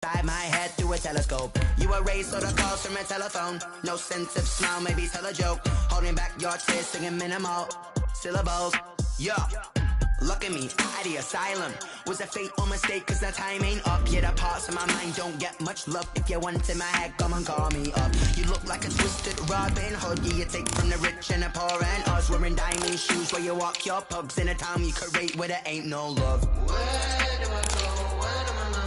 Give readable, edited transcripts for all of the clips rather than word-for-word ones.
inside my head through a telescope. You erase all the calls from a telephone. No sense of smile, maybe tell a joke. Holding back your tears, singing minimal syllables. Yeah, look at me, at the asylum. Was a fate or mistake, cause the time ain't up. Yeah, the parts of my mind don't get much love. If you want in my head, come and call me up. You look like a twisted Robin Hood. Yeah, you take from the rich and the poor and us. Wearing diamond shoes where you walk your pugs. In a town you create where there ain't no love. Where do I go? Where do I know?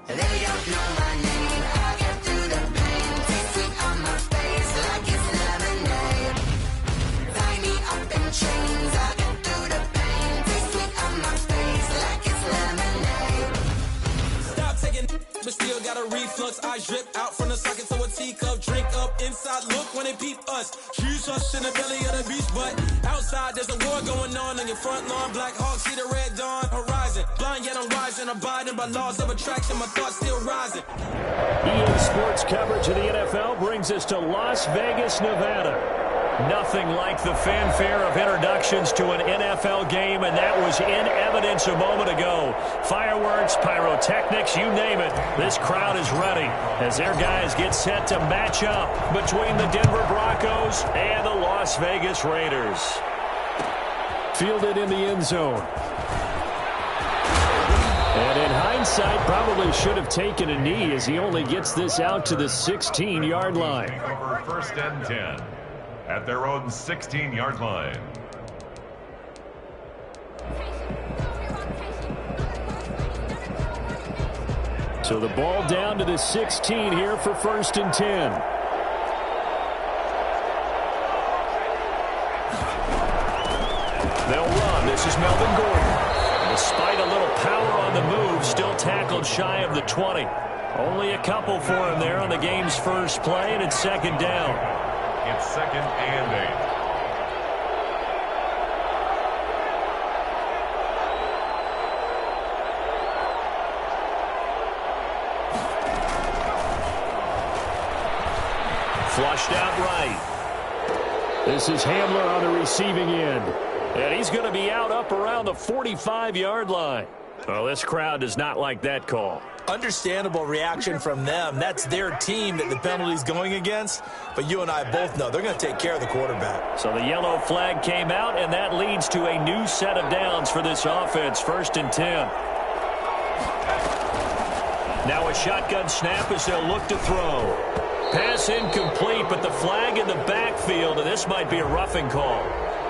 They don't know my name. I get through the pain. Taste sweet on my face like it's lemonade. Tie me up in chains. I get through the pain. Taste sweet on my face like it's lemonade. Stop taking, but still got a reflux. I drip out from the socket to a teacup. Drink up inside. Look when they peep us. Shoes us in the belly of the beach, but outside there's a war going on your front lawn. Black Hawk see the red dawn horizon. Blind yet I'm rising, abiding by laws of attraction. My thoughts still rising. EA Sports coverage of the NFL brings us to Las Vegas, Nevada. Nothing like the fanfare of introductions to an NFL game, and that was in evidence a moment ago. Fireworks, pyrotechnics, you name it. This crowd is ready as their guys get set to match up between the Denver Broncos and the Las Vegas Raiders. Fielded in the end zone. And in hindsight, probably should have taken a knee as he only gets this out to the 16-yard line. Over 1st and 10 at their own 16-yard line. So the ball down to the 16 here for 1st and 10. They'll run. This is Melvin Gordon. Despite a little power on the move, still tackled shy of the 20. Only a couple for him there on the game's first play, and it's 2nd down. It's 2nd and 8. Flushed out right. This is Hamler on the receiving end. And he's going to be out up around the 45-yard line. Well, this crowd does not like that call. Understandable reaction from them. That's their team that the penalty's going against. But you and I both know they're going to take care of the quarterback. So the yellow flag came out, and that leads to a new set of downs for this offense. 1st and 10. Now a shotgun snap as they'll look to throw. Pass incomplete, but the flag in the backfield, and this might be a roughing call.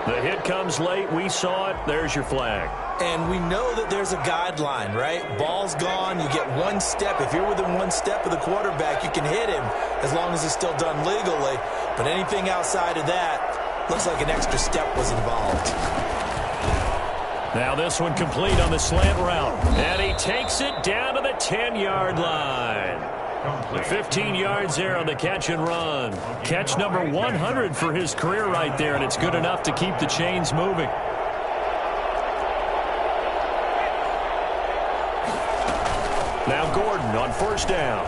The hit comes late. We saw it. There's your flag. And we know that there's a guideline, right? Ball's gone. You get one step. If you're within one step of the quarterback, you can hit him as long as it's still done legally. But anything outside of that, looks like an extra step was involved. Now this one complete on the slant route. And he takes it down to the 10-yard line. The 15 yards there on the catch and run. Catch number 100 for his career right there, and it's good enough to keep the chains moving. Now Gordon on 1st down.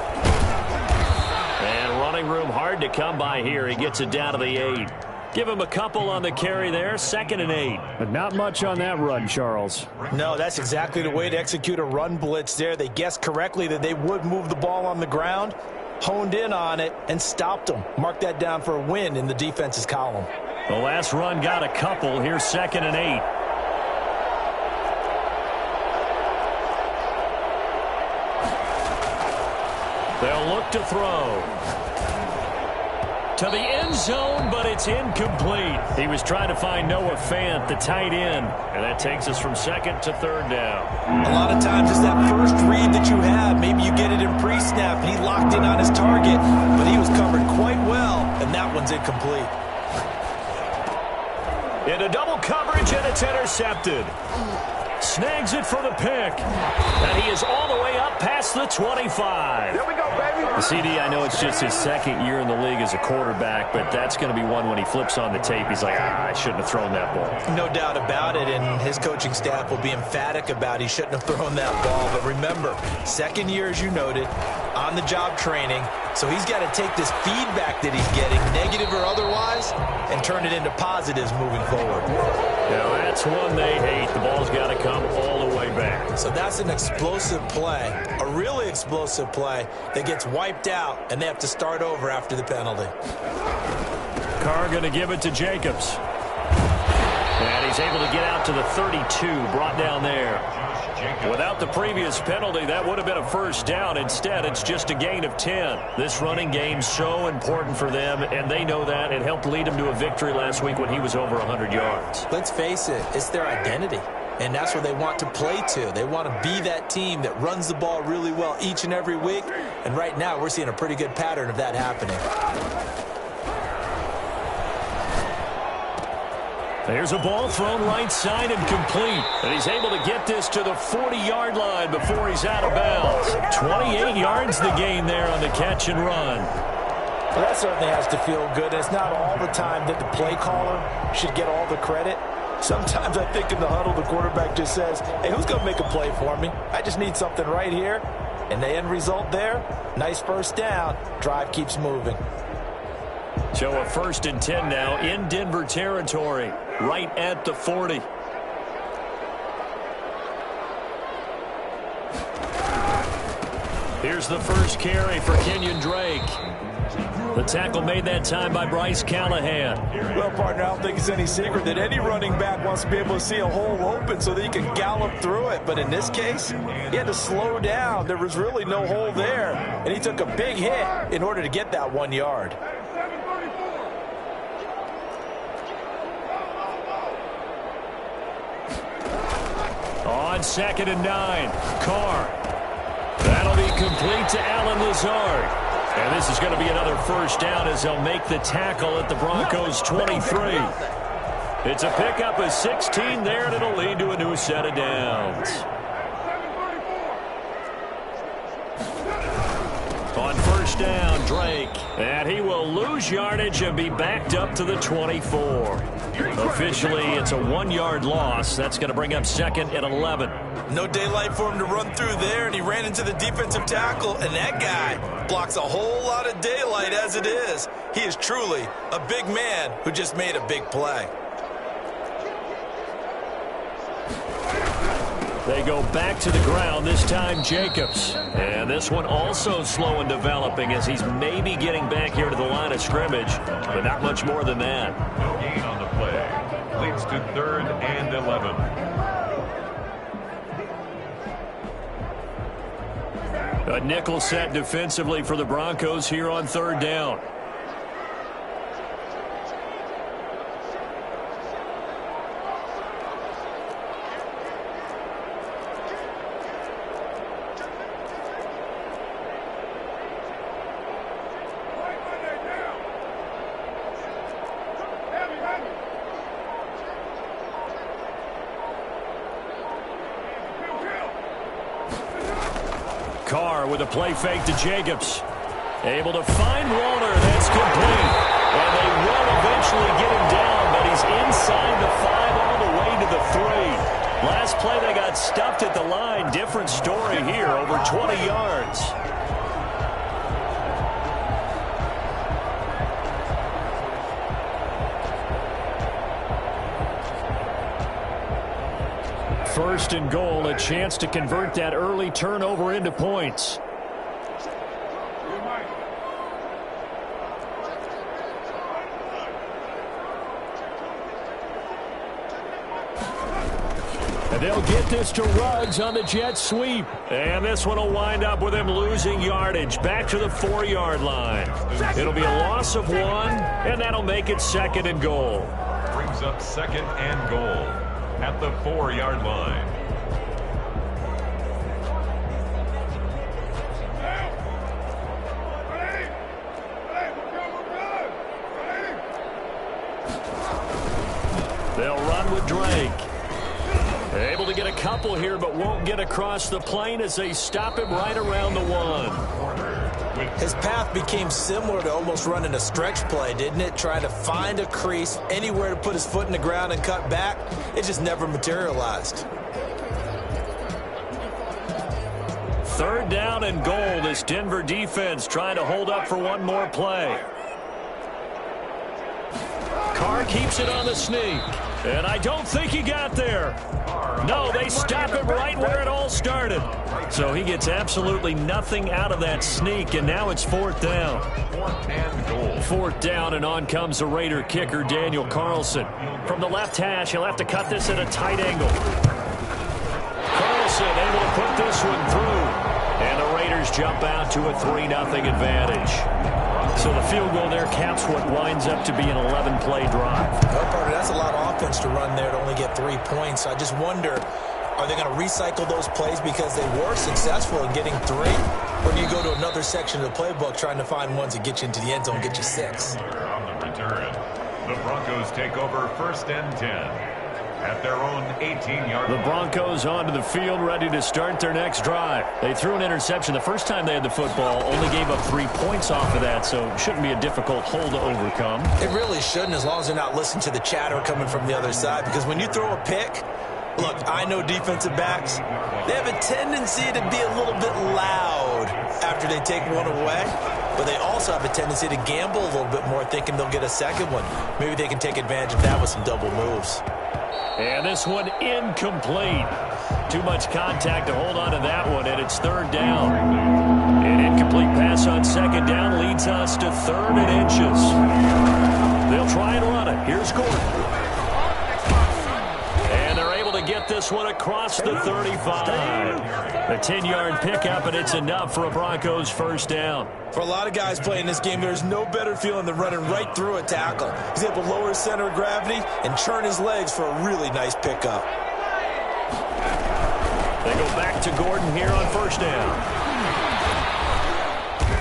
And running room hard to come by here. He gets it down to the 8. Give him a couple on the carry there. 2nd and 8. But not much on that run, Charles. No, that's exactly the way to execute a run blitz there. They guessed correctly that they would move the ball on the ground, honed in on it, and stopped them. Mark that down for a win in the defense's column. The last run got a couple. Here's 2nd and 8. They'll look to throw. To the end zone, but it's incomplete. He was trying to find Noah Fant, the tight end. And that takes us from 2nd to 3rd down. A lot of times it's that first read that you have. Maybe you get it in pre-snap, and he locked in on his target. But he was covered quite well, and that one's incomplete. Into double coverage, and it's intercepted. Snags it for the pick. And he is all the way up past the 25. There we go, baby. CD, I know it's just his 2nd year in the league as a quarterback, but that's going to be one when he flips on the tape. He's like, I shouldn't have thrown that ball. No doubt about it, and his coaching staff will be emphatic about he shouldn't have thrown that ball. But remember, 2nd year, as you noted, on-the-job training. So he's got to take this feedback that he's getting, negative or otherwise, and turn it into positives moving forward. Now that's one they hate. The ball's got to come all the way back. So that's an explosive play, a really explosive play that gets wiped out, and they have to start over after the penalty. Carr going to give it to Jacobs. And he's able to get out to the 32, brought down there. Without the previous penalty, that would have been a first down. Instead, it's just a gain of 10. This running game's so important for them, and they know that. It helped lead them to a victory last week when he was over 100 yards. Let's face it, it's their identity, and that's what they want to play to. They want to be that team that runs the ball really well each and every week, and right now we're seeing a pretty good pattern of that happening. There's a ball thrown right side and complete. And he's able to get this to the 40-yard line before he's out of bounds. 28 yards the gain there on the catch and run. Well, that certainly has to feel good. It's not all the time that the play caller should get all the credit. Sometimes I think in the huddle the quarterback just says, hey, who's going to make a play for me? I just need something right here. And the end result there, nice first down. Drive keeps moving. So a 1st and 10 now in Denver territory, right at the 40. Here's the first carry for Kenyon Drake. The tackle made that time by Bryce Callahan. Well, partner, I don't think it's any secret that any running back wants to be able to see a hole open so that he can gallop through it. But in this case, he had to slow down. There was really no hole there, and he took a big hit in order to get that 1 yard. On 2nd and 9, Carr. That'll be complete to Allen Lazard. And this is going to be another first down as they'll make the tackle at the Broncos 23. It's a pickup of 16 there, and it'll lead to a new set of downs. On first down, Drake. And he will lose yardage and be backed up to the 24. Officially, it's a 1-yard loss. That's going to bring up 2nd and 11. No daylight for him to run through there, and he ran into the defensive tackle, and that guy blocks a whole lot of daylight as it is. He is truly a big man who just made a big play. They go back to the ground, this time Jacobs. And this one also slow in developing as he's maybe getting back here to the line of scrimmage, but not much more than that. No gain on the play. Leads to 3rd and 11. A nickel set defensively for the Broncos here on 3rd down. Carr with a play fake to Jacobs. Able to find Walter. That's complete. And they will eventually get him down, but he's inside the 5 all the way to the 3. Last play they got stuffed at the line. Different story here, over 20 yards. First and goal, a chance to convert that early turnover into points. And they'll get this to Ruggs on the jet sweep. And this one will wind up with him losing yardage back to the 4-yard line. It'll be a loss of 1, and that'll make it 2nd and goal. Brings up 2nd and goal at the 4-yard line. They'll run with Drake. Able to get a couple here, but won't get across the plane as they stop him right around the 1. His path became similar to almost running a stretch play, didn't it? Trying to find a crease, anywhere to put his foot in the ground and cut back. It just never materialized. 3rd down and goal. This Denver defense trying to hold up for one more play. Carr keeps it on the sneak. And I don't think he got there. No, they stop him right where it all started. So he gets absolutely nothing out of that sneak, and now it's 4th down. 4th down, and on comes the Raider kicker, Daniel Carlson. From the left hash, he'll have to cut this at a tight angle. Carlson able to put this one through. And the Raiders jump out to a 3-0 advantage. So the field goal there caps what winds up to be an 11-play drive. Well, partner, that's a lot of offense to run there to only get 3 points. So I just wonder, are they going to recycle those plays because they were successful in getting 3? Or do you go to another section of the playbook trying to find ones that get you into the end zone and get you 6? On the return, the Broncos take over 1st and 10. At their own 18-yard line. The Broncos onto the field, ready to start their next drive. They threw an interception the first time they had the football, only gave up 3 points off of that, so it shouldn't be a difficult hole to overcome. It really shouldn't, as long as they're not listening to the chatter coming from the other side, because when you throw a pick, look, I know defensive backs, they have a tendency to be a little bit loud after they take one away, but they also have a tendency to gamble a little bit more, thinking they'll get a second one. Maybe they can take advantage of that with some double moves. And this one incomplete. Too much contact to hold on to that one, and it's 3rd down. An incomplete pass on 2nd down leads us to 3rd and inches. They'll try and run it. Here's Gordon. And they're able to get this one across the 35. A 10-yard pickup, and it's enough for a Broncos 1st down. For a lot of guys playing this game, there's no better feeling than running right through a tackle. He's able to lower his center of gravity and churn his legs for a really nice pickup. They go back to Gordon here on 1st down.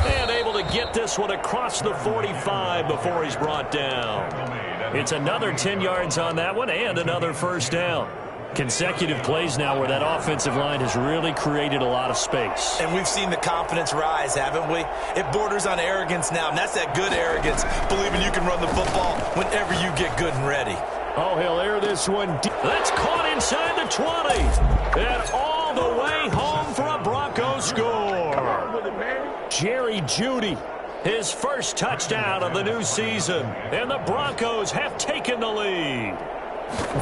And able to get this one across the 45 before he's brought down. It's another 10 yards on that one and another 1st down. Consecutive plays now where that offensive line has really created a lot of space. And we've seen the confidence rise, haven't we? It borders on arrogance now, and that's that good arrogance, believing you can run the football whenever you get good and ready. Oh, he'll air this one deep. That's caught inside the 20. And all the way home for a Broncos score. Jerry Jeudy, his first touchdown of the new season. And the Broncos have taken the lead.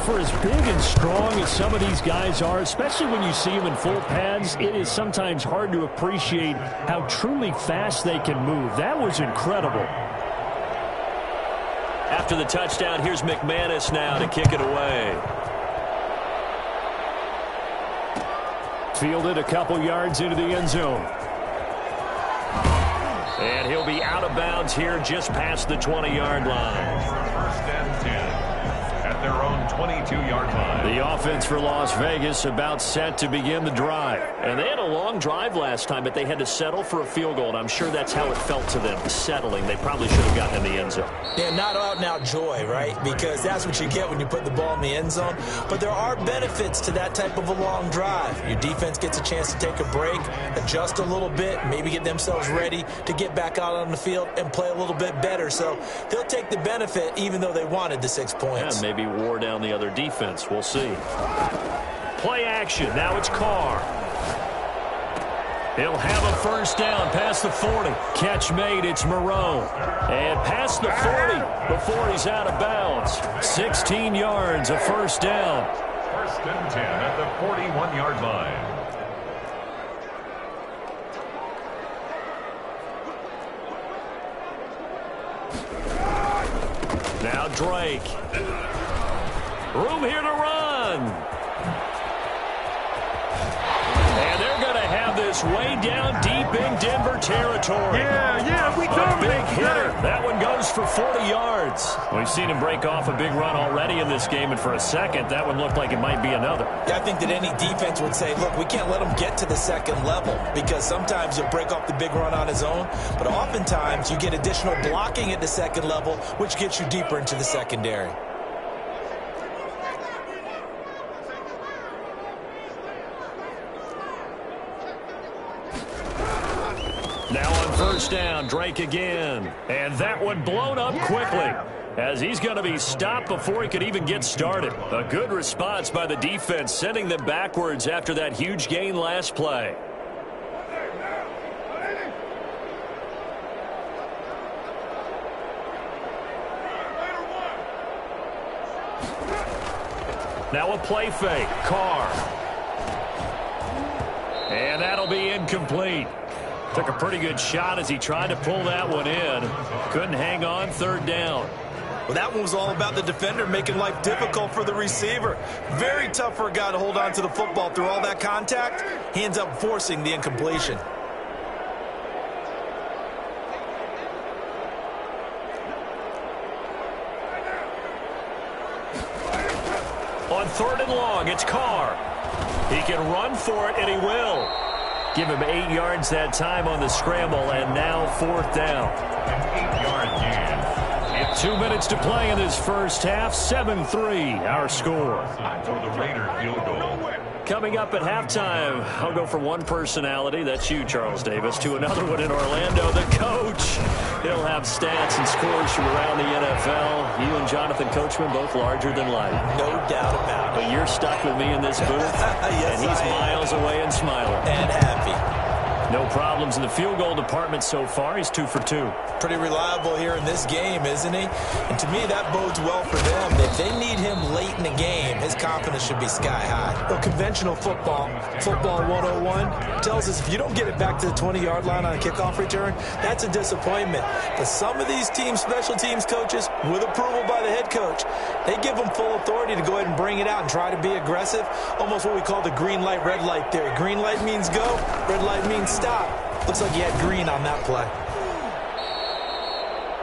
For as big and strong as some of these guys are, especially when you see them in full pads, it is sometimes hard to appreciate how truly fast they can move. That was incredible. After the touchdown, here's McManus now to kick it away. Fielded a couple yards into the end zone. And he'll be out of bounds here just past the 20-yard line. 1st and 10. At their own 22-yard line. The offense for Las Vegas about set to begin the drive. And they had a long drive last time, but they had to settle for a field goal, and I'm sure that's how it felt to them, settling. They probably should have gotten in the end zone. Yeah, not out-and-out joy, right? Because that's what you get when you put the ball in the end zone. But there are benefits to that type of a long drive. Your defense gets a chance to take a break, adjust a little bit, maybe get themselves ready to get back out on the field and play a little bit better. So they'll take the benefit even though they wanted the 6 points. Yeah, maybe wore down the other defense. We'll see. Play action. Now it's Carr. He'll have a 1st down past the 40. Catch made. It's Moreau. And past the 40 before he's out of bounds. 16 yards, a 1st down. 1st and 10 at the 41-yard line. Now Drake. Room here to run. And they're going to have this way down deep in Denver territory. Yeah, we A big hitter. That one goes for 40 yards. We've seen him break off a big run already in this game, and for a second, that one looked like it might be another. Yeah, I think that any defense would say, look, we can't let him get to the second level because sometimes he'll break off the big run on his own, but oftentimes you get additional blocking at the second level, which gets you deeper into the secondary. Now on 1st down, Drake again. And that one blown up quickly as he's going to be stopped before he could even get started. A good response by the defense, sending them backwards after that huge gain last play. Now a play fake. Carr. And that'll be incomplete. Took a pretty good shot as he tried to pull that one in. Couldn't hang on. Third down. Well, that one was all about the defender making life difficult for the receiver. Very tough for a guy to hold on to the football through all that contact. He ends up forcing the incompletion. On 3rd and long, it's Carr. He can run for it, and he will. Give him 8 yards that time on the scramble, and now 4th down. An 8-yard gain. 2 minutes to play in this first half. 7-3, our score. For the Raider field goal. Coming up at halftime, I'll go from one personality, that's you, Charles Davis, to another one in Orlando, the coach. He'll have stats and scores from around the NFL. You and Jonathan Coachman, both larger than life. No doubt about it. But you're stuck with me in this booth, yes, and he's miles away and smiling. And happy. No problems in the field goal department so far. He's 2 for 2. Pretty reliable here in this game, isn't he? And to me, that bodes well for them. If they need him late in the game, his confidence should be sky high. Well, conventional football 101, tells us if you don't get it back to the 20-yard line on a kickoff return, that's a disappointment. But some of these teams, special teams coaches, with approval by the head coach, they give them full authority to go ahead and bring it out and try to be aggressive. Almost what we call the green light, red light theory. Green light means go, red light means stop. Looks like you had green on that play.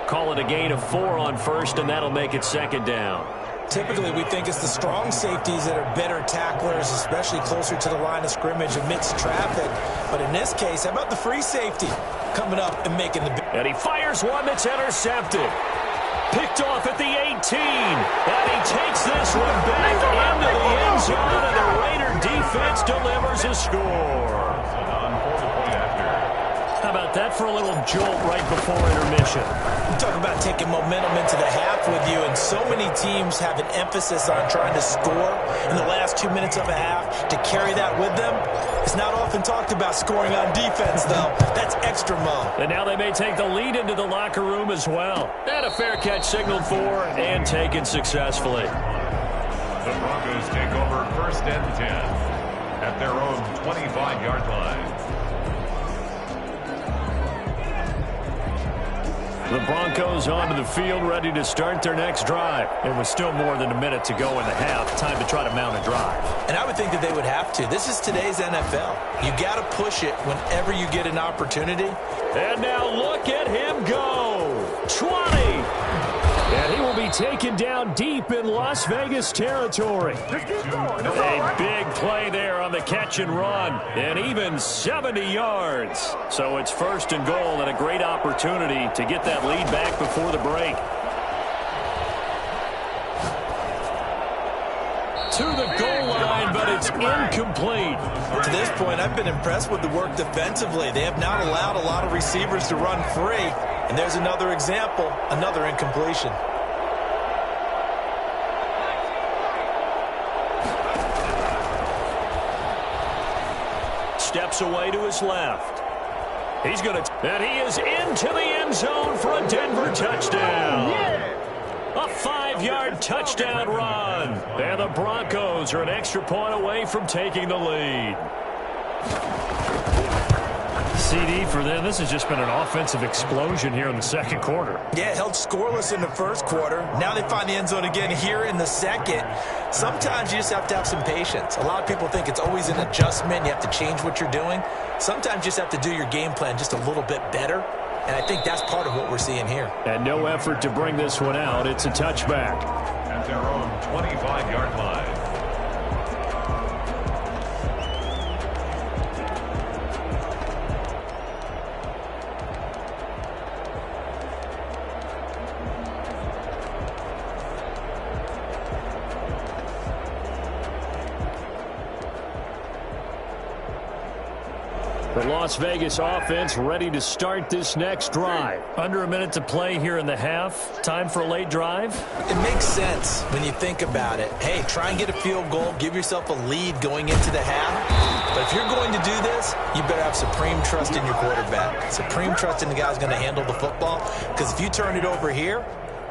Call it a gain of 4 on 1st, and that'll make it 2nd down. Typically, we think it's the strong safeties that are better tacklers, especially closer to the line of scrimmage amidst traffic. But in this case, how about the free safety coming up and making the... And he fires one that's intercepted. Picked off at the 18. And he takes this one back into the end zone, and the Raider defense delivers a score. How about that for a little jolt right before intermission? You talk about taking momentum into the half with you, and so many teams have an emphasis on trying to score in the last 2 minutes of a half to carry that with them. It's not often talked about scoring on defense, though. That's extra mo. And now they may take the lead into the locker room as well. And a fair catch signaled for and taken successfully. The Broncos take over 1st and 10 at their own 25-yard line. The Broncos onto the field, ready to start their next drive. It was still more than a minute to go in the half. Time to try to mount a drive. And I would think that they would have to. This is today's NFL. You got to push it whenever you get an opportunity. And now look at him go. 20. And he will be taken down deep in Las Vegas territory. A big play there on the catch and run. And even 70 yards. So it's 1st and goal, and a great opportunity to get that lead back before the break. To the goal line, but it's incomplete. To this point, I've been impressed with the work defensively. They have not allowed a lot of receivers to run free. And there's another example, another incompletion. Steps away to his left. He's going to... And he is into the end zone for a Denver touchdown. A 5-yard touchdown run. And the Broncos are an extra point away from taking the lead. CD for them. This has just been an offensive explosion here in the 2nd quarter. Yeah, held scoreless in the 1st quarter. Now they find the end zone again here in the 2nd. Sometimes you just have to have some patience. A lot of people think it's always an adjustment. You have to change what you're doing. Sometimes you just have to do your game plan just a little bit better. And I think that's part of what we're seeing here. And no effort to bring this one out. It's a touchback. At their own 25-yard line. The Las Vegas offense ready to start this next drive. Under a minute to play here in the half. Time for a late drive. It makes sense when you think about it. Hey, try and get a field goal. Give yourself a lead going into the half. But if you're going to do this, you better have supreme trust in your quarterback. Supreme trust in the guy who's going to handle the football. Because if you turn it over here,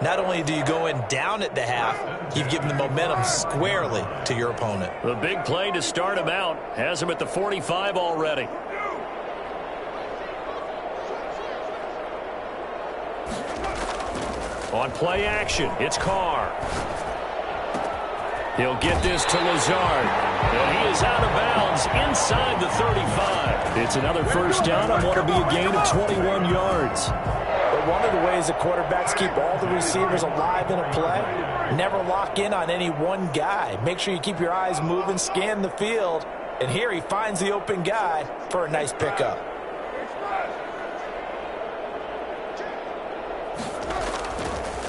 Not only do you go in down at the half, you've given the momentum squarely to your opponent. The big play to start him out has him at the 45 already. On play action, it's Carr. He'll get this to Lazard. And he is out of bounds inside the 35. It's another first down on what will be a gain of 21 yards. But one of the ways that quarterbacks keep all the receivers alive in a play, never lock in on any one guy. Make sure you keep your eyes moving, scan the field. And here he finds the open guy for a nice pickup.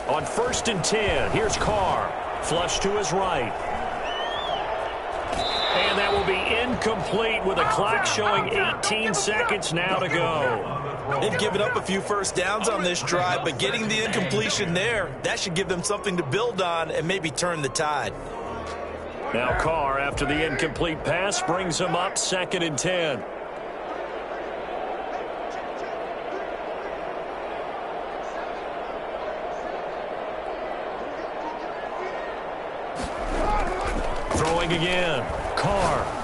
On 1st and 10, here's Carr. Flush to his right. And that will be incomplete with a clock showing 18 seconds now to go. They've given up a few first downs on this drive, but getting the incompletion there, that should give them something to build on and maybe turn the tide. Now Carr, after the incomplete pass, brings him up 2nd and 10. Throwing again, Carr.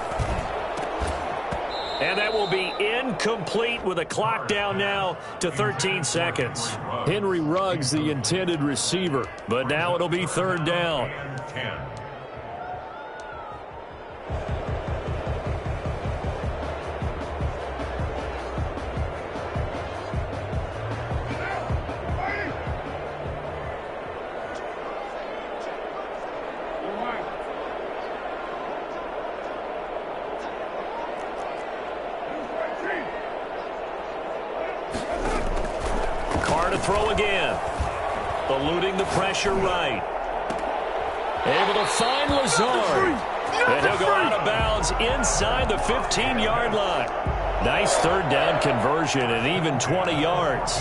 And that will be incomplete with a clock down now to 13 seconds. Henry Ruggs, the intended receiver, but now it'll be 3rd down. 10. Throw again. Eluding the pressure right. Able to find Lazard. And he'll go out of bounds inside the 15-yard line. Nice 3rd down conversion and even 20 yards.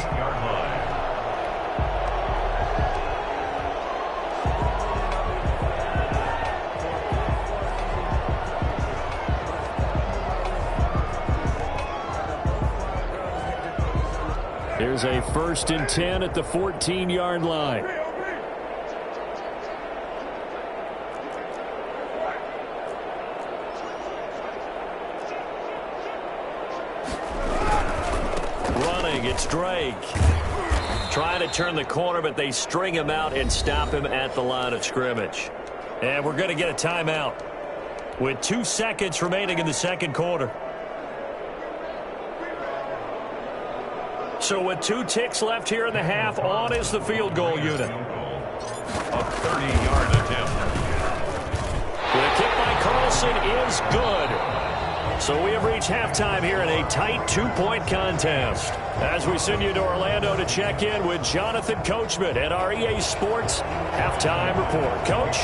Here's a 1st and 10 at the 14-yard line. Running, it's Drake. Trying to turn the corner, but they string him out and stop him at the line of scrimmage. And we're going to get a timeout with 2 seconds remaining in the 2nd quarter. So with 2 ticks left here in the half, on is the field goal unit. A 30-yard attempt. The kick by Carlson is good. So we have reached halftime here in a tight 2-point contest. As we send you to Orlando to check in with Jonathan Coachman at our EA Sports Halftime Report. Coach,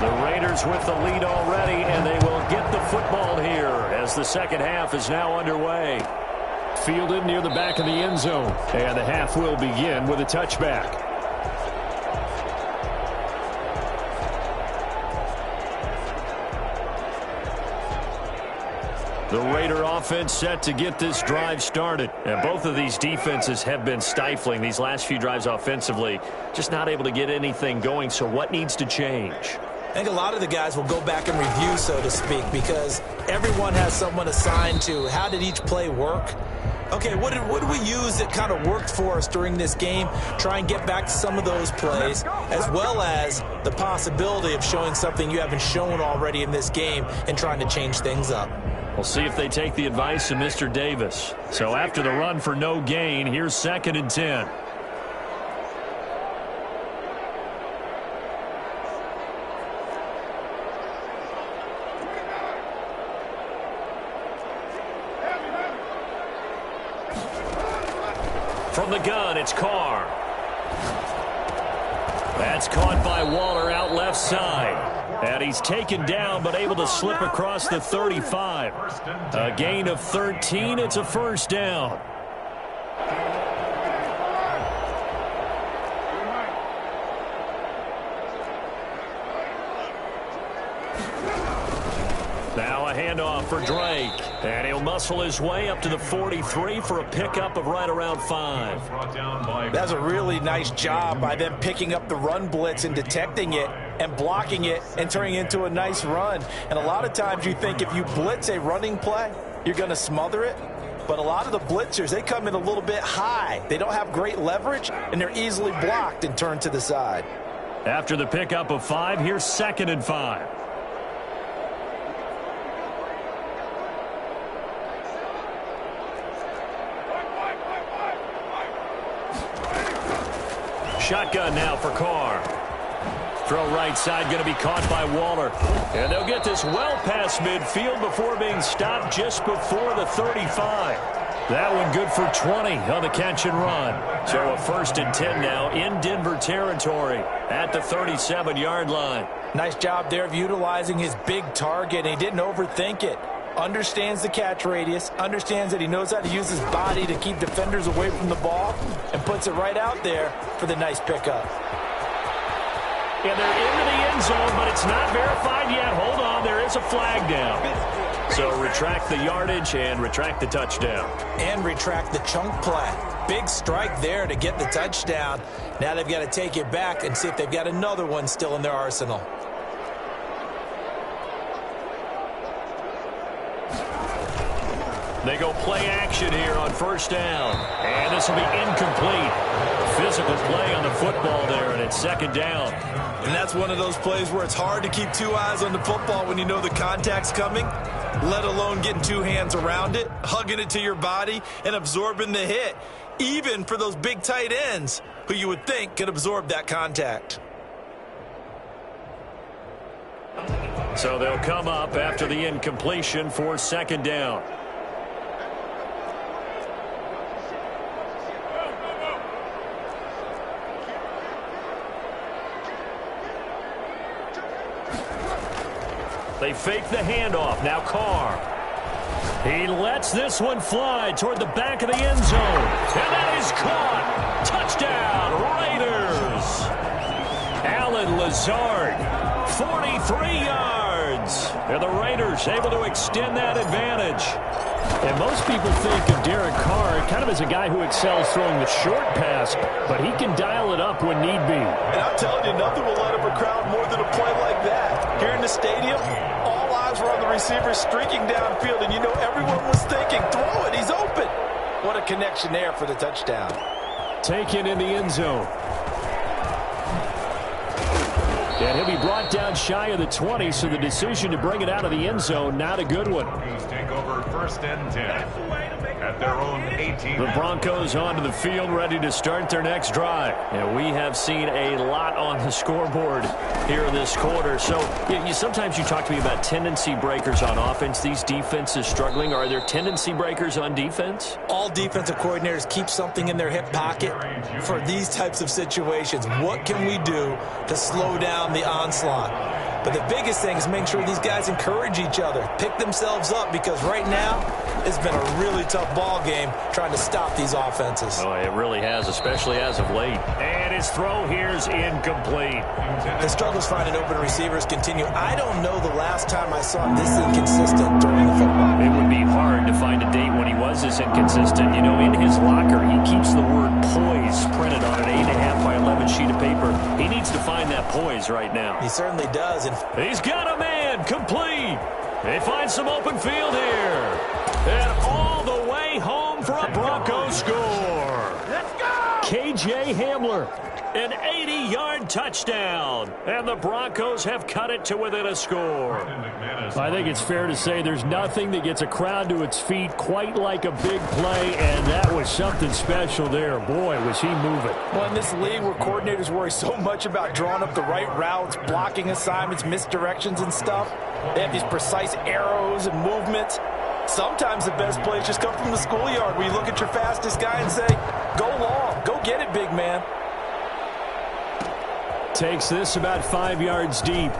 the Raiders with the lead already, and they will get the football here as the 2nd half is now underway. Fielded near the back of the end zone. And the half will begin with a touchback. The Raider offense set to get this drive started. And both of these defenses have been stifling these last few drives offensively. Just not able to get anything going. So what needs to change? I think a lot of the guys will go back and review, so to speak, because everyone has someone assigned to how did each play work. Okay, what did we use that kind of worked for us during this game? Try and get back to some of those plays, as well as the possibility of showing something you haven't shown already in this game and trying to change things up. We'll see if they take the advice of Mr. Davis. So after the run for no gain, here's 2nd and 10. From the gun, it's Carr. That's caught by Waller out left side. And he's taken down but able to slip across the 35. A gain of 13. It's a 1st down. Now a handoff for Drake. And he'll muscle his way up to the 43 for a pickup of right around 5. That's a really nice job by them picking up the run blitz and detecting it and blocking it and turning it into a nice run. And a lot of times you think if you blitz a running play, you're going to smother it. But a lot of the blitzers, they come in a little bit high. They don't have great leverage, and they're easily blocked and turned to the side. After the pickup of 5, here's 2nd and 5. Shotgun now for Carr. Throw right side, going to be caught by Waller. And they'll get this well past midfield before being stopped just before the 35. That one good for 20 on the catch and run. So a 1st and 10 now in Denver territory at the 37-yard line. Nice job there of utilizing his big target. He didn't overthink it. Understands the catch radius, understands that he knows how to use his body to keep defenders away from the ball, and puts it right out there for the nice pickup. And they're into the end zone, but it's not verified yet. Hold on, there is a flag down. So retract the yardage and retract the touchdown. And retract the chunk play. Big strike there to get the touchdown. Now they've got to take it back and see if they've got another one still in their arsenal. They go play action here on 1st down. And this will be incomplete. Physical play on the football there, and it's 2nd down. And that's one of those plays where it's hard to keep 2 eyes on the football when you know the contact's coming, let alone getting 2 hands around it, hugging it to your body, and absorbing the hit, even for those big tight ends who you would think could absorb that contact. So they'll come up after the incompletion for 2nd down. They fake the handoff. Now Carr. He lets this one fly toward the back of the end zone. And that is caught. Touchdown, Raiders. Allen Lazard, 43 yards. And the Raiders able to extend that advantage. And most people think of Derek Carr kind of as a guy who excels throwing the short pass, but he can dial it up when need be. And I'm telling you, nothing will light up a crowd more than a play like that. Here in the stadium, all eyes were on the receiver streaking downfield, and you know everyone was thinking, throw it, he's open. What a connection there for the touchdown. Taken in the end zone. And he'll be brought down shy of the 20, so the decision to bring it out of the end zone, not a good one. Take over 1st and 10 at their own 18. The Broncos onto the field, ready to start their next drive. And we have seen a lot on the scoreboard here in this quarter. So sometimes you talk to me about tendency breakers on offense. These defenses struggling. Are there tendency breakers on defense? All defensive coordinators keep something in their hip pocket for these types of situations. What can we do to slow down the onslaught? But the biggest thing is make sure these guys encourage each other, pick themselves up, because right now it's been a really tough ball game trying to stop these offenses. Oh, it really has, especially as of late. And his throw here is incomplete. The struggles finding open receivers continue. I don't know the last time I saw him this inconsistent during the football. It would be hard to find a date when he was this inconsistent. You know, in his locker, he keeps the word poise printed on an 8.5 by 11 sheet of paper. He needs to find that poise right now. He certainly does. And he's got a man complete. They find some open field here. And all the way home for a Broncos score. Let's go! K.J. Hamler, an 80-yard touchdown. And the Broncos have cut it to within a score. I think it's fair to say there's nothing that gets a crowd to its feet quite like a big play, and that was something special there. Boy, was he moving. Well, in this league where coordinators worry so much about drawing up the right routes, blocking assignments, misdirections and stuff, they have these precise arrows and movements. Sometimes the best plays just come from the schoolyard where you look at your fastest guy and say, go long, go get it, big man. Takes this about 5 yards deep.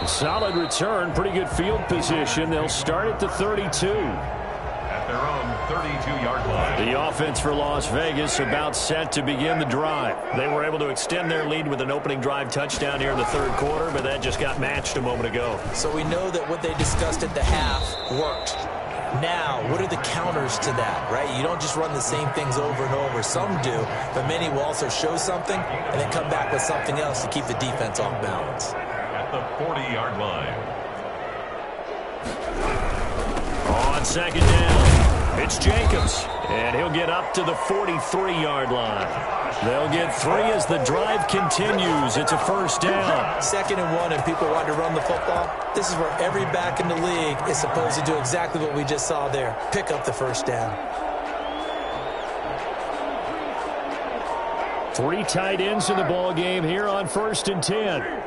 Solid return, pretty good field position. They'll start at the 32. At at their own 32-yard line. The offense for Las Vegas about set to begin the drive. They were able to extend their lead with an opening drive touchdown here in the third quarter, but that just got matched a moment ago. So we know that what they discussed at the half worked. Now, what are the counters to that, right? You don't just run the same things over and over. Some do, but many will also show something and then come back with something else to keep the defense off balance. At the 40-yard line. On second down, it's Jacobs, and he'll get up to the 43-yard line. They'll get 3 as the drive continues. It's a first down. 2nd and 1, and people want to run the football. This is where every back in the league is supposed to do exactly what we just saw there. Pick up the first down. 3 tight ends in the ball game here on 1st and 10.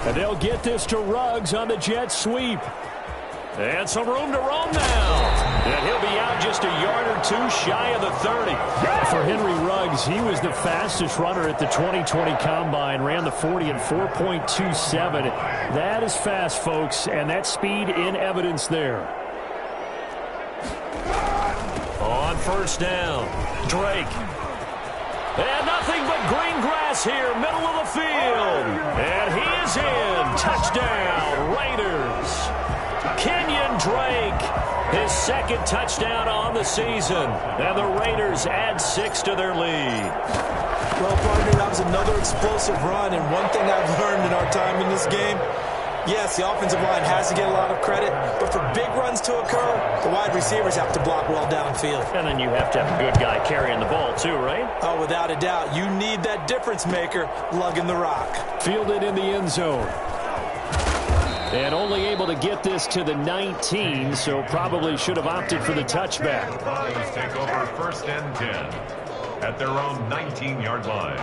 And they'll get this to Ruggs on the jet sweep. And some room to roam now. And he'll be out just a yard or 2 shy of the 30. For Henry Ruggs, he was the fastest runner at the 2020 Combine. Ran the 40 in 4.27. That is fast, folks, and that speed in evidence there. On first down, Drake. And nothing but green grass here, middle of the field. And he is in. Touchdown, Raiders. Kenyon Drake, his 2nd touchdown on the season. And the Raiders add 6 to their lead. Well, partner, that was another explosive run. And one thing I've learned in our time in this game, yes, the offensive line has to get a lot of credit, but for big runs to occur, the wide receivers have to block well downfield. And then you have to have a good guy carrying the ball too, right? Oh, without a doubt. You need that difference maker lugging the rock. Fielded in the end zone. And only able to get this to the 19, so probably should have opted for the touchback. The Broncos take over 1st and 10 at their own 19-yard line.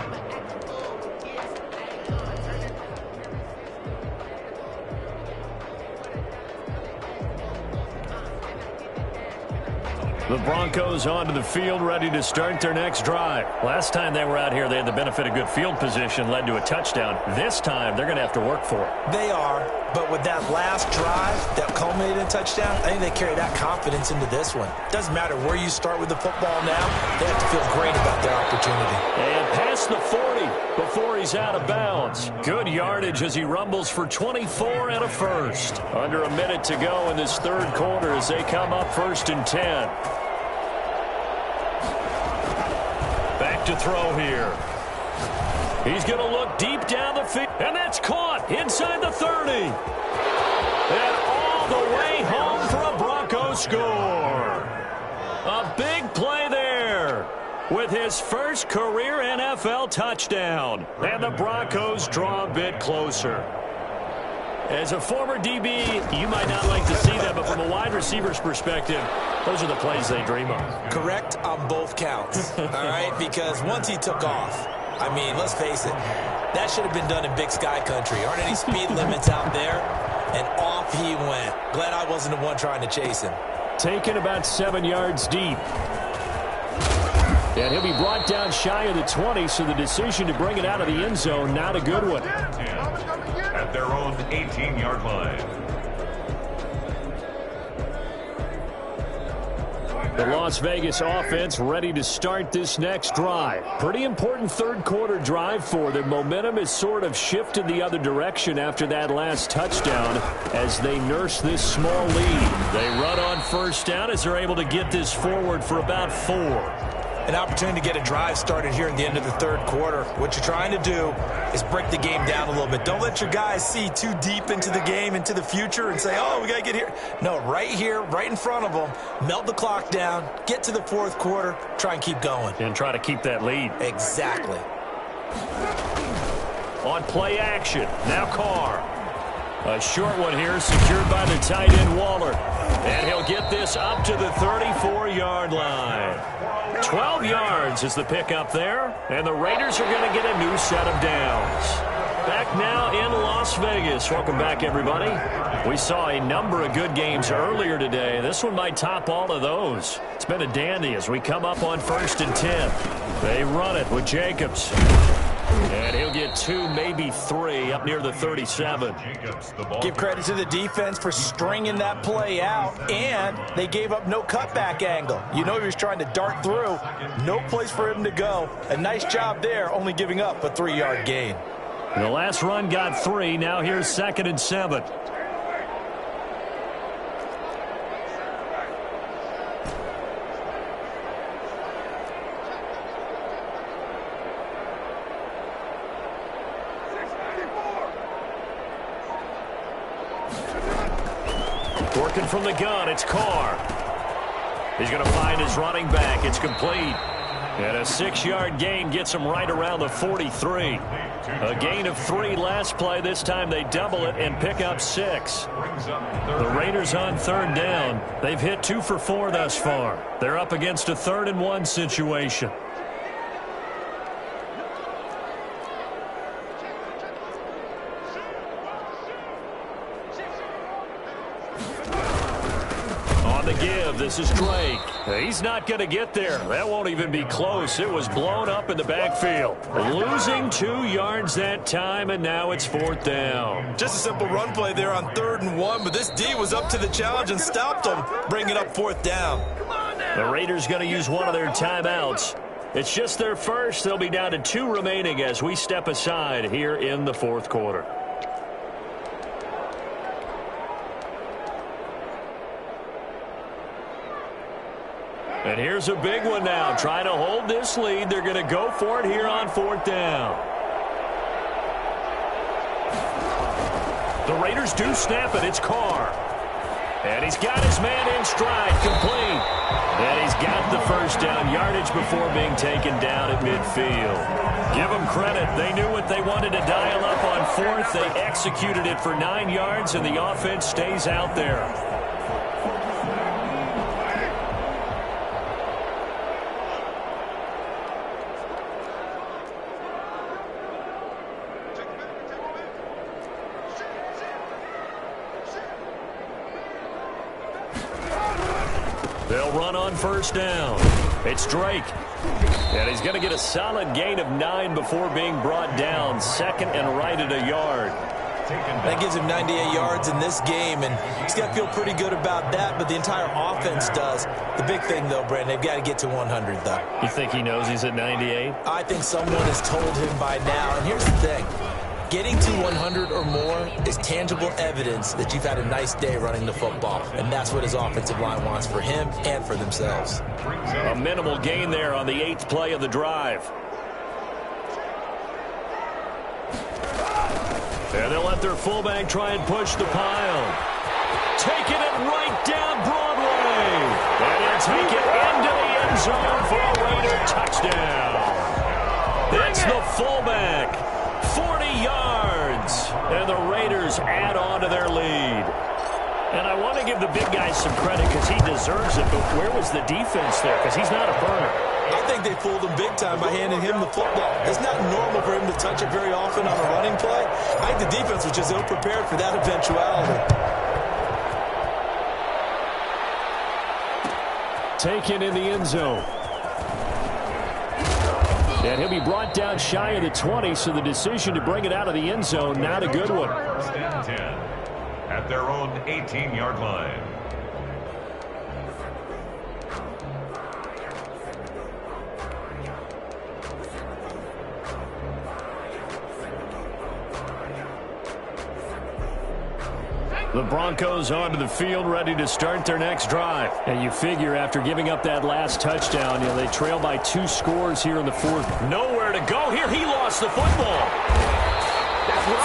The Broncos onto the field, ready to start their next drive. Last time they were out here, they had the benefit of good field position, led to a touchdown. This time, they're going to have to work for it. They are, but with that last drive that culminated in a touchdown, I think they carry that confidence into this one. Doesn't matter where you start with the football now, they have to feel great about their opportunity. And past the 40 before he's out of bounds. Good yardage as he rumbles for 24 and a first. Under a minute to go in this third quarter as they come up 1st and 10. Back to throw here. He's going to look deep down the field. And that's caught inside the 30. And all the way home for a Broncos score. A big play there with his first career NFL touchdown. And the Broncos draw a bit closer. As a former DB, you might not like to see that, but from a wide receiver's perspective, those are the plays they dream of. Correct on both counts, all right? Because once he took off, I mean, let's face it, that should have been done in Big Sky country. Aren't any speed limits out there? And off he went. Glad I wasn't the one trying to chase him. Taken about 7 yards deep. And he'll be brought down shy of the 20, so the decision to bring it out of the end zone, not a good one. At their own 18-yard line. The Las Vegas offense ready to start this next drive. Pretty important third quarter drive for them. Momentum has sort of shifted the other direction after that last touchdown as they nurse this small lead. They run on first down as they're able to get this forward for about 4. An opportunity to get a drive started here at the end of the third quarter. What you're trying to do is break the game down a little bit. Don't let your guys see too deep into the game, into the future, and say, oh, we got to get here. No, right here, right in front of them, melt the clock down, get to the fourth quarter, try and keep going. And try to keep that lead. Exactly. On play action, now Carr. A short one here, secured by the tight end Waller. And he'll get this up to the 34-yard line. 12 yards is the pickup there, and the Raiders are going to get a new set of downs. Back now in Las Vegas. Welcome back, everybody. We saw a number of good games earlier today. This one might top all of those. It's been a dandy as we come up on 1st and 10. They run it with Jacobs. And he'll get 2, maybe 3 up near the 37. Give credit to the defense for stringing that play out, and they gave up no cutback angle. You know he was trying to dart through. No place for him to go. A nice job there, only giving up a 3-yard gain. The last run got 3. Now here's 2nd and 7. Working from the gun, it's Carr. He's going to find his running back. It's complete. And a 6-yard gain gets him right around the 43. A gain of 3 last play. This time they double it and pick up 6. The Raiders on 3rd down. They've hit 2 for 4 thus far. They're up against a 3rd and 1 situation. This is Drake. He's not going to get there. That won't even be close. It was blown up in the backfield. Losing 2 yards that time, and now it's 4th down. Just a simple run play there on 3rd and 1, but this D was up to the challenge and stopped them, bringing up 4th down. The Raiders going to use one of their timeouts. It's just their first. They'll be down to 2 remaining as we step aside here in the 4th quarter. And here's a big one now. Trying to hold this lead. They're going to go for it here on 4th down. The Raiders do snap it. It's Carr. And he's got his man in stride. Complete. And he's got the first down yardage before being taken down at midfield. Give them credit. They knew what they wanted to dial up on 4th. They executed it for 9 yards, and the offense stays out there. They'll run on 1st down. It's Drake. And he's going to get a solid gain of 9 before being brought down. 2nd and right at a yard. That gives him 98 yards in this game, and he's got to feel pretty good about that, but the entire offense does. The big thing, though, Brandon, they've got to get to 100, though. You think he knows he's at 98? I think someone has told him by now, and here's the thing. Getting to 100 or more is tangible evidence that you've had a nice day running the football, and that's what his offensive line wants for him and for themselves. A minimal gain there on the 8th play of the drive. And they'll let their fullback try and push the pile. Taking it right down Broadway. And he'll take it into the end zone for a Raider touchdown. It's the fullback. 40 yards. And the Raiders add on to their lead. And I want to give the big guy some credit because he deserves it, but where was the defense there? Because he's not a burner. I think they fooled him big time by handing him the football. It's not normal for him to touch it very often on a running play. I think the defense was just ill-prepared for that eventuality. Taken in the end zone. And he'll be brought down shy of the 20, so the decision to bring it out of the end zone, not a good one. 1st and 10 at their own 18-yard line. The Broncos onto the field, ready to start their next drive. And you figure after giving up that last touchdown, they trail by 2 scores here in the 4th. Nowhere to go here. He lost the football.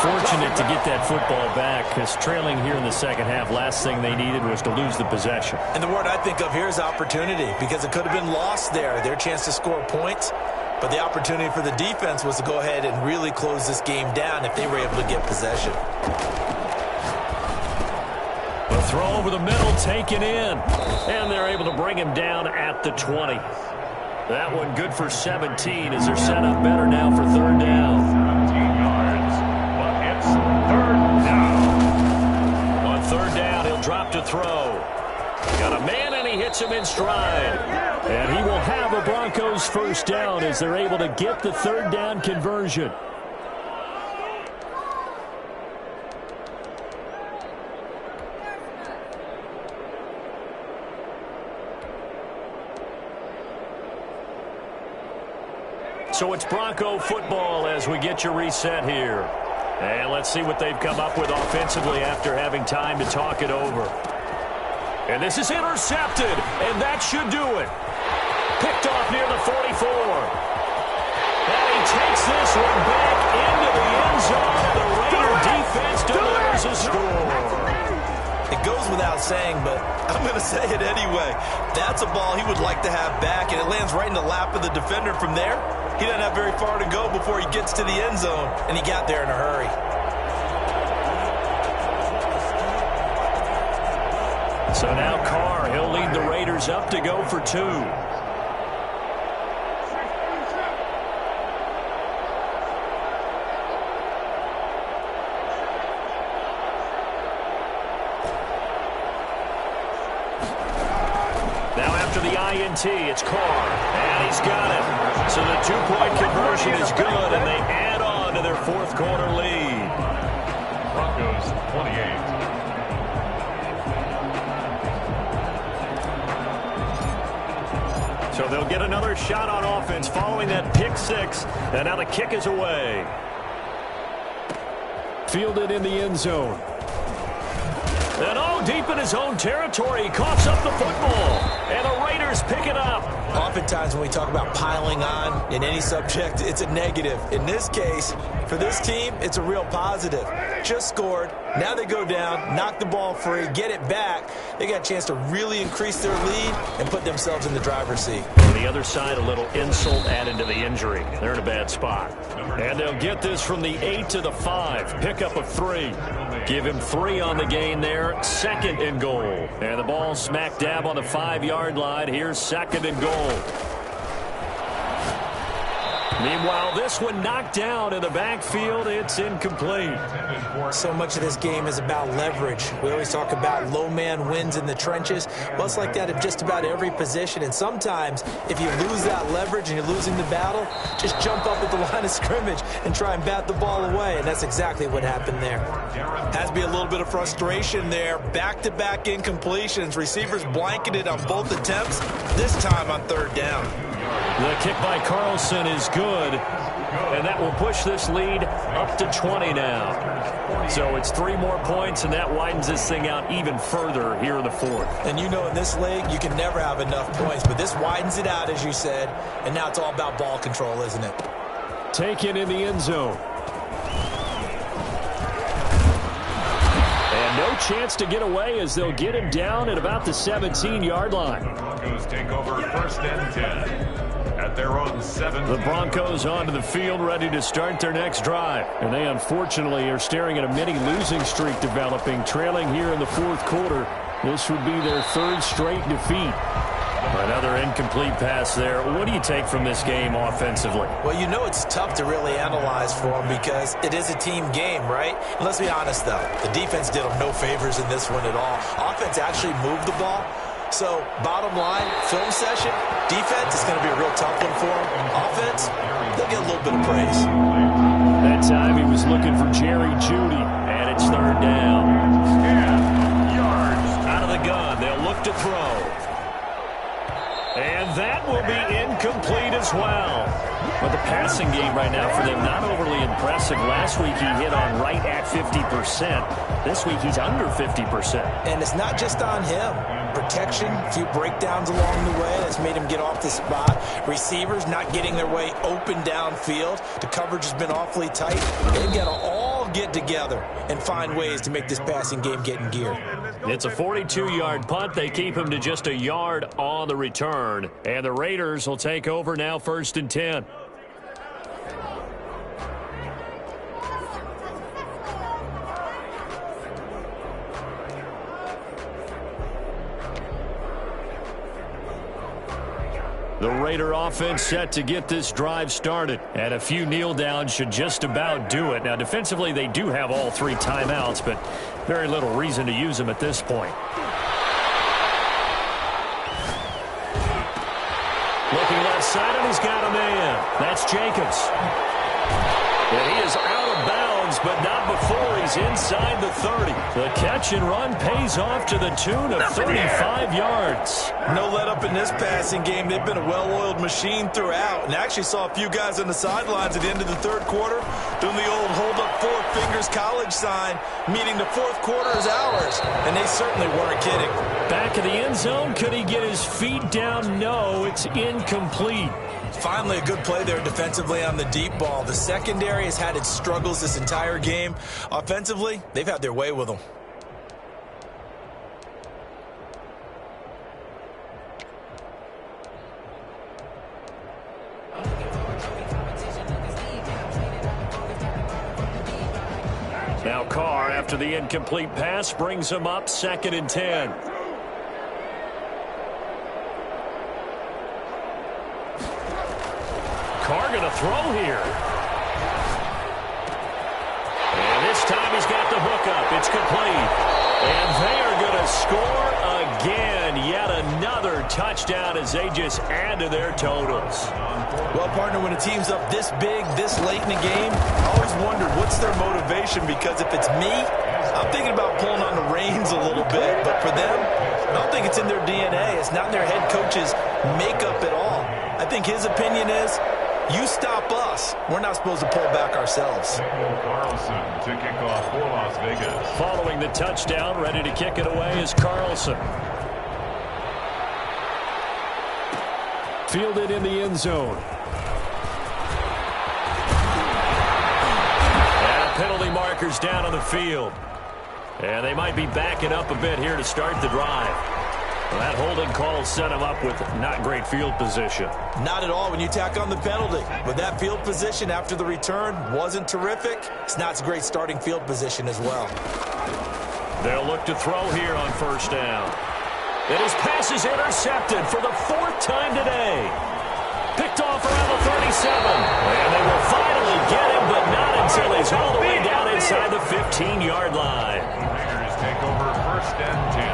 Fortunate to get that football back because trailing here in the 2nd half, last thing they needed was to lose the possession. And the word I think of here is opportunity because it could have been lost there. Their chance to score points. But the opportunity for the defense was to go ahead and really close this game down if they were able to get possession. The throw over the middle, taken in. And they're able to bring him down at the 20. That one good for 17 as they're set up better now for 3rd down. 17 yards, but it's 3rd down. On 3rd down, he'll drop to throw. Got a man and he he hits him in stride. And he will have a Broncos first down as they're able to get the third down conversion. So it's Bronco football as we get you reset here. And let's see what they've come up with offensively after having time to talk it over. And this is intercepted, and that should do it. Picked off near the 44. And he takes this one back into the end zone, and the Raider defense delivers a score. It goes without saying, but I'm going to say it anyway. That's a ball he would like to have back, and it lands right in the lap of the defender. From there, he doesn't have very far to go before he gets to the end zone, and he got there in a hurry. So now Carr, he'll lead the Raiders up to go for 2. INT, it's Carr, and he's got it. So the two-point conversion is good, and they add on to their fourth quarter lead. Broncos 28. So they'll get another shot on offense following that pick 6, and now the kick is away. Fielded in the end zone. And deep in his own territory, he coughs up the football, and the Raiders pick it up. Oftentimes when we talk about piling on in any subject, it's a negative. In this case, for this team, it's a real positive. Just scored. Now they go down, knock the ball free, get it back. They got a chance to really increase their lead and put themselves in the driver's seat. On the other side, a little insult added to the injury. They're in a bad spot. And they'll get this from the 8 to the 5. Pickup of 3. Give him 3 on the gain there. 2nd and goal. And the ball smack dab on the 5-yard line. Here's 2nd and goal. Meanwhile, this one knocked down in the backfield. It's incomplete. So much of this game is about leverage. We always talk about low man wins in the trenches. Well, it's like that in just about every position. And sometimes, if you lose that leverage and you're losing the battle, just jump up at the line of scrimmage and try and bat the ball away. And that's exactly what happened there. Has to be a little bit of frustration there. Back-to-back incompletions. Receivers blanketed on both attempts, this time on 3rd down. The kick by Carlson is good, and that will push this lead up to 20 now. So it's 3 more points, and that widens this thing out even further here in the 4th. And you know in this league, you can never have enough points, but this widens it out, as you said, and now it's all about ball control, isn't it? Taken in the end zone. And no chance to get away as they'll get him down at about the 17-yard line. Broncos take over 1st and 10. At their own 7. The Broncos onto the field ready to start their next drive. And they unfortunately are staring at a mini losing streak developing, trailing here in the 4th quarter. This would be their 3rd straight defeat. Another incomplete pass there. What do you take from this game offensively? Well, you know it's tough to really analyze for them because it is a team game, right? And let's be honest, though. The defense did them no favors in this one at all. Offense actually moved the ball. So, bottom line, film session, defense is going to be a real tough one for them. Offense, they'll get a little bit of praise. That time he was looking for Jerry Jeudy, and it's 3rd down. 10 yards. Out of the gun, they'll look to throw. And that will be incomplete as well. But the passing game right now for them, not overly impressive. Last week he hit on right at 50%. This week he's under 50%. And it's not just on him. Protection, a few breakdowns along the way that's made him get off the spot. Receivers not getting their way open downfield. The coverage has been awfully tight. They've got to all get together and find ways to make this passing game get in gear. It's a 42-yard punt. They keep him to just a yard on the return. And the Raiders will take over now 1st and 10. The Raider offense set to get this drive started. And a few kneel downs should just about do it. Now, defensively, they do have all 3 timeouts, but very little reason to use them at this point. outside, and he's got a man. That's Jacobs. And he is out of bounds, but not before he's inside the 30. The catch and run pays off to the tune of 35 yards. No let up in this passing game. They've been a well-oiled machine throughout. And actually saw a few guys on the sidelines at the end of the third quarter doing the old hold up four fingers college sign, meaning the fourth quarter is ours. And they certainly weren't kidding. Back in the end zone, could he get his feet down? No, it's incomplete. Finally, a good play there defensively on the deep ball. The secondary has had its struggles this entire game. Offensively, they've had their way with them. Now Carr, after the incomplete pass, brings him up 2nd and 10. Carr going to throw here. And this time he's got the hook up. It's complete. And they are going to score again. Yet another touchdown as they just add to their totals. Well, partner, when a team's up this big, this late in the game, I always wonder what's their motivation, because if it's me, I'm thinking about pulling on the reins a little bit. But for them, I don't think it's in their DNA. It's not in their head coach's makeup at all. I think his opinion is, you stop us, we're not supposed to pull back ourselves. Carlson to kick off for Las Vegas. Following the touchdown, ready to kick it away is Carlson. Fielded in the end zone. And penalty markers down on the field. And they might be backing up a bit here to start the drive. Well, that holding call set him up with not great field position. Not at all when you tack on the penalty. But that field position after the return wasn't terrific. It's not a great starting field position as well. They'll look to throw here on 1st down. And his pass is intercepted for the 4th time today. Picked off around the 37. And they will finally get him, but not until he's all the way down inside the 15-yard line. Raiders take over 1st and 10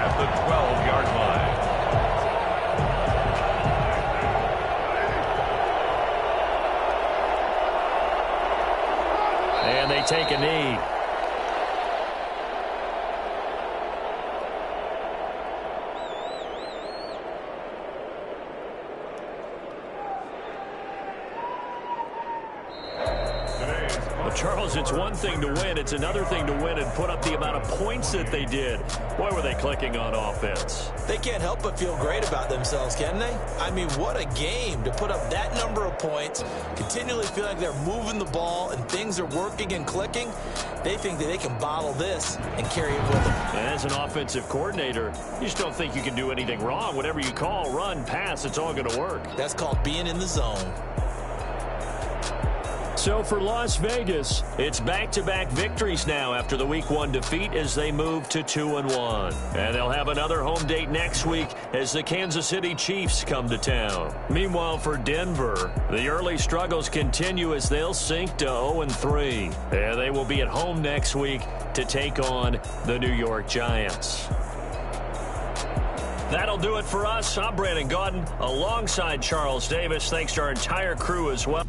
at the 12-yard line. And they take a knee. Charles, it's one thing to win. It's another thing to win and put up the amount of points that they did. Boy, were they clicking on offense. They can't help but feel great about themselves, can they? I mean, what a game to put up that number of points, continually feeling like they're moving the ball and things are working and clicking. They think that they can bottle this and carry it with them. As an offensive coordinator, you just don't think you can do anything wrong. Whatever you call, run, pass, it's all going to work. That's called being in the zone. So for Las Vegas, it's back-to-back victories now after the Week 1 defeat as they move to 2-1. And they'll have another home date next week as the Kansas City Chiefs come to town. Meanwhile, for Denver, the early struggles continue as they'll sink to 0-3. And they will be at home next week to take on the New York Giants. That'll do it for us. I'm Brandon Gaudin alongside Charles Davis. Thanks to our entire crew as well.